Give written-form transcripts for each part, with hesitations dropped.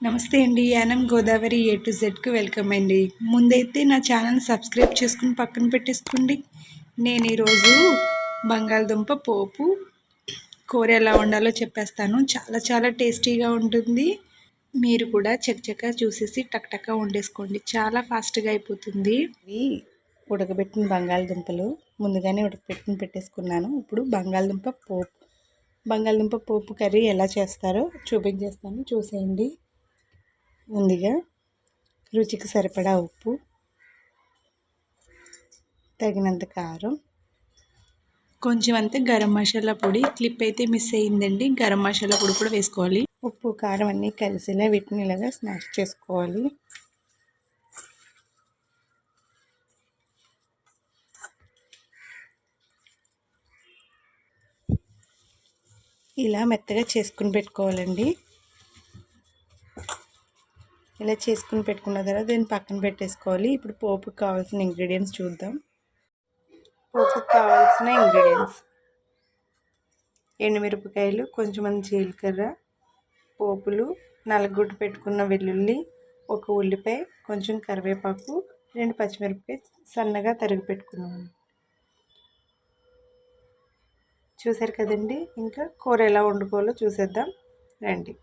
నమస్తే అండి. Yanam Godavari A to జెడ్కి welcome అండి. ముందైతే నా ఛానల్ సబ్స్క్రైబ్ చేసుకుని పక్కన పెట్టేసుకోండి. నేను ఈరోజు బంగాళదుంప పోపు కూర ఎలా వండాలో చెప్పేస్తాను. చాలా చాలా టేస్టీగా ఉంటుంది. మీరు కూడా చకచకా చూసేసి టక్ వండేసుకోండి. చాలా ఫాస్ట్గా అయిపోతుంది. ఇవి ఉడకబెట్టిన బంగాళదుంపలు ముందుగానే పెట్టేసుకున్నాను. ఇప్పుడు బంగాళదుంప పోపు కర్రీ ఎలా చేస్తారో చూపించేస్తాను, చూసేయండి. ముందుగా రుచికి సరిపడా ఉప్పు, తగినంత కారం, కొంచెం అంతే గరం మసాలా పొడి. క్లిప్ అయితే మిస్ అయ్యిందండి. గరం మసాలా పొడి కూడా వేసుకోవాలి. ఉప్పు కారం అన్నీ కలిసేలా వీటిని ఇలాగా స్మాష్ చేసుకోవాలి. ఇలా మెత్తగా చేసుకుని పెట్టుకోవాలండి. ఇలా చేసుకుని పెట్టుకున్న తర్వాత దీన్ని పక్కన పెట్టేసుకోవాలి. ఇప్పుడు పోపుకి కావాల్సిన ఇంగ్రీడియంట్స్ చూద్దాం. పోపుకి కావాల్సిన ఇంగ్రీడియంట్స్: ఎండుమిరపకాయలు, కొంచెం జీలకర్ర, పోపులు, నల్లగొడ్డు పెట్టుకున్న వెల్లుల్లి, ఒక ఉల్లిపాయ, కొంచెం కరివేపాకు, 2 పచ్చిమిరపకాయ సన్నగా తరిగి పెట్టుకున్నాను. చూసారు కదండి. ఇంకా కూర ఎలా వండుకోవాలో చూసేద్దాం రండి.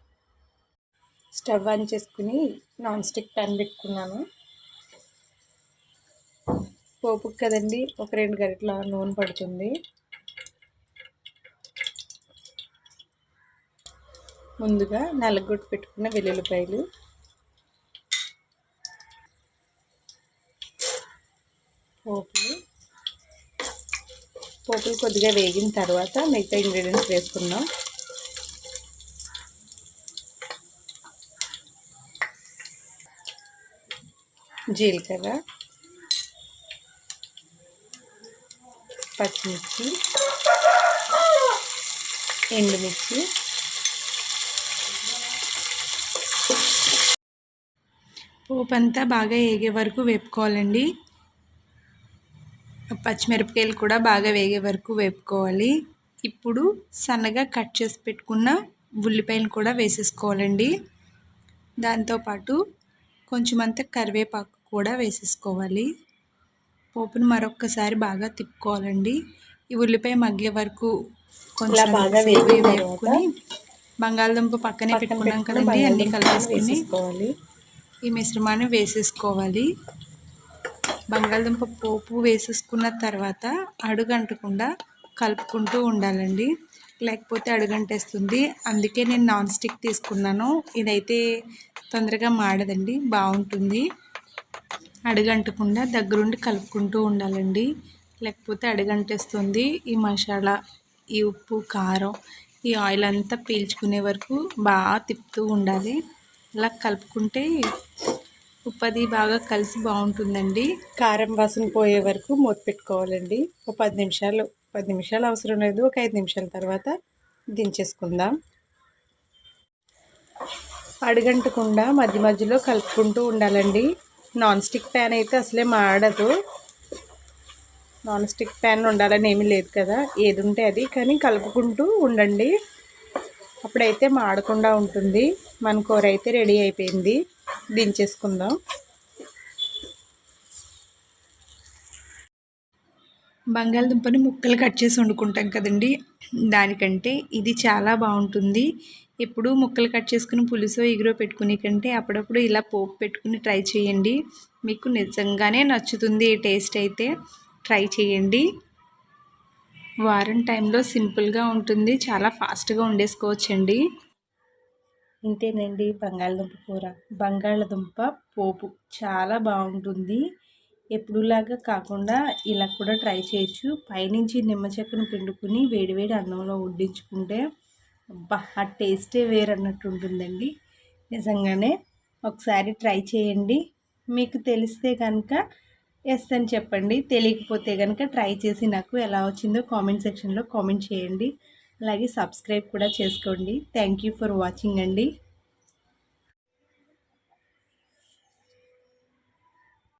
స్టవ్ ఆన్ చేసుకుని నాన్ స్టిక్ ప్యాన్ పెట్టుకున్నాను. పోపుకి కదండి ఒక 2 గరిటెల నూనె పడుతుంది. ముందుగా నల్లగొట్టు పెట్టుకున్న వెల్లుల్లిపాయలు, పోపులు కొద్దిగా వేగిన తర్వాత మిగతా ఇంగ్రీడియంట్స్ వేసుకుందాం. జీలకర్ర, పచ్చిమిర్చి, ఎండుమిర్చి, పోపు అంతా బాగా వేగే వరకు వేపుకోవాలండి. పచ్చిమిరపకాయలు కూడా బాగా వేగే వరకు వేపుకోవాలి. ఇప్పుడు సన్నగా కట్ చేసి పెట్టుకున్న ఉల్లిపాయలు కూడా వేసేసుకోవాలండి. దాంతోపాటు కొంచెం అంత కరివేపాకు కూడా వేసేసుకోవాలి. పోపును మరొక్కసారి బాగా తిప్పుకోవాలండి. ఈ ఉల్లిపాయ మగ్గే వరకు కొంచెం బాగా వేపుకొని బంగాళదుంప పక్కనే పెట్టుకున్నాం కదండి, అన్నీ కలిపేసుకొని ఈ మిశ్రమాన్ని వేసేసుకోవాలి. బంగాళదుంప పోపు వేసేసుకున్న తర్వాత అడుగంటకుండా కలుపుకుంటూ ఉండాలండి, లేకపోతే అడుగంటేస్తుంది. అందుకే నేను నాన్ స్టిక్ తీసుకున్నాను. ఇదైతే తొందరగా మాడదండి, బాగుంటుంది. అడుగంటకుండా దగ్గరుండి కలుపుకుంటూ ఉండాలండి, లేకపోతే అడుగంటేస్తుంది. ఈ మసాలా, ఈ ఉప్పు, కారం, ఈ ఆయిల్ అంతా పీల్చుకునే వరకు బాగా తిప్పుతూ ఉండాలి. అలా కలుపుకుంటే ఉప్పది బాగా కలిసి బాగుంటుందండి. కారం వాసన పోయే వరకు మూత పెట్టుకోవాలండి. ఒక 10 నిమిషాలు అవసరం లేదు, ఒక 5 నిమిషాల తర్వాత దించేసుకుందాం. అడుగంటకుండా మధ్య మధ్యలో కలుపుకుంటూ ఉండాలండి. నాన్ స్టిక్ ప్యాన్ అయితే అసలే మాడదు. నాన్ స్టిక్ ప్యాన్ ఉండాలని ఏమీ లేదు కదా, ఏది ఉంటే అది, కానీ కలుపుకుంటూ ఉండండి. అప్పుడైతే మాడకుండా ఉంటుంది. మన కూర అయితే రెడీ అయిపోయింది, దించేసుకుందాం. బంగాళదుంపని ముక్కలు కట్ చేసి వండుకుంటాం కదండి, దానికంటే ఇది చాలా బాగుంటుంది. ఎప్పుడు ముక్కలు కట్ చేసుకుని పులుసో ఎగురో పెట్టుకునే కంటే అప్పుడప్పుడు ఇలా పోపు పెట్టుకుని ట్రై చేయండి. మీకు నిజంగానే నచ్చుతుంది. ఈ టేస్ట్ అయితే ట్రై చేయండి. వారం టైంలో సింపుల్గా ఉంటుంది, చాలా ఫాస్ట్గా వండేసుకోవచ్చండి. ఇంతేనండి బంగాళదుంప కూర. బంగాళదుంప పోపు చాలా బాగుంటుంది. ఎప్పుడులాగా కాకుండా ఇలా కూడా ట్రై చేయొచ్చు. పైనుంచి నిమ్మ చెక్కను పిండుకుని వేడివేడి అన్నంలో వడ్డించుకుంటే అబ్బా, ఆ టేస్టే వేరన్నట్టు ఉంటుందండి. నిజంగానే ఒకసారి ట్రై చేయండి. మీకు తెలిస్తే కనుక ఎస్ అని చెప్పండి. తెలియకపోతే కనుక ట్రై చేసి నాకు ఎలా వచ్చిందో కామెంట్ సెక్షన్లో కామెంట్ చేయండి. అలాగే సబ్స్క్రైబ్ కూడా చేసుకోండి. థ్యాంక్ యూ ఫర్ వాచింగ్ అండి.